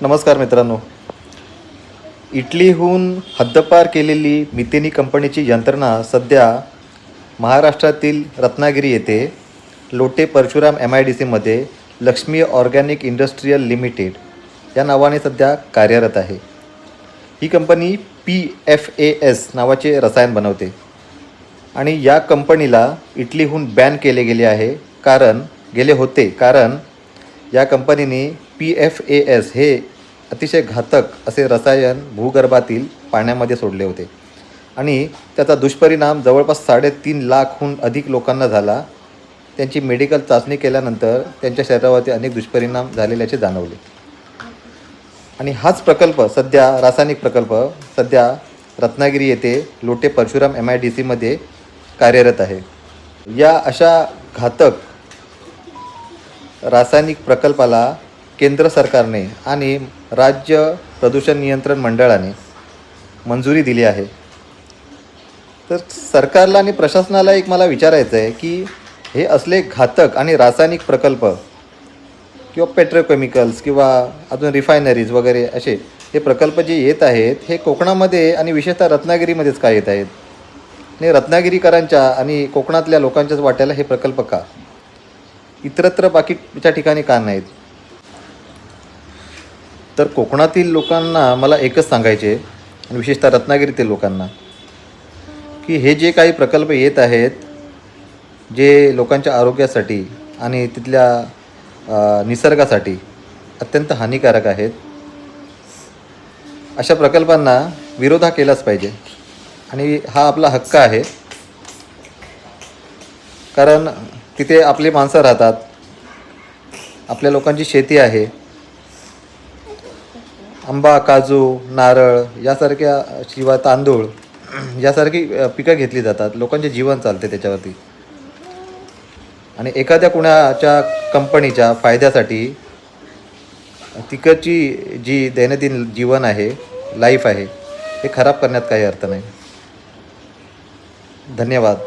नमस्कार मित्रांनो. इटलीहून हद्दपार केलेली मितेनी कंपनीची यंत्रणा सध्या महाराष्ट्रातील रत्नागिरी येथे लोटे परशुराम MIDCमध्ये लक्ष्मी ऑर्गॅनिक इंडस्ट्रियल लिमिटेड या नावाने सध्या कार्यरत आहे. ही कंपनी PFAS नावाचे रसायन बनवते आणि या कंपनीला इटलीहून बॅन केले गेले आहे कारण या कंपनीने PFAS हे अतिशय घातक असे रसायन भूगर्भातील पाण्यामध्ये सोडले होते आणि त्याचा दुष्परिणाम जवळपास 3.5 लाखहून अधिक लोकांना झाला. त्यांची मेडिकल चाचणी केल्यानंतर त्यांच्या शरीरावरती अनेक दुष्परिणाम झालेल्याचे जाणवले आणि हाच रासायनिक प्रकल्प सध्या रत्नागिरी येथे लोटे परशुराम MIDCमध्ये कार्यरत आहे. या अशा घातक रासायनिक प्रकल्पाला केंद्र सरकारने आणि राज्य प्रदूषण नियंत्रण मंडळाने मंजुरी दिली आहे. तर सरकारला आणि प्रशासनाला एक मला विचारायचं आहे की हे असले घातक आणि रासायनिक प्रकल्प किंवा पेट्रोकेमिकल्स किंवा अजून रिफायनरीज वगैरे असे हे प्रकल्प जे येत आहेत हे कोकणामध्ये आणि विशेषतः रत्नागिरीमध्येच का येत आहेत आणि रत्नागिरीकरांच्या आणि कोकणातल्या लोकांच्याच वाट्याला हे प्रकल्प का, इतरत्र बाकीच्या ठिकाणी का नाहीत? तर कोकणातील लोकांना मला एकच सांगायचे आणि विशेषतः रत्नागिरीतील लोकांना की हे जे काही प्रकल्प येत आहेत जे लोकांच्या आरोग्यासाठी आणि तिथल्या निसर्गासाठी अत्यंत हानिकारक आहेत, अशा प्रकल्पांना विरोध केलाच पाहिजे आणि हा आपला हक्क आहे. कारण तिथे आपली माणसं राहतात, आपल्या लोकांची शेती आहे, आंबा, काजू, नारळ यासारख्या शिवाय तांदूळ यासारखी पिकं घेतली जातात. लोकांचे जीवन चालते त्याच्यावरती आणि एखाद्या कुणाच्या कंपनीच्या फायद्यासाठी तिकडची जी दैनंदिन जीवन आहे, लाईफ आहे, हे खराब करण्यात काही अर्थ नाही. धन्यवाद.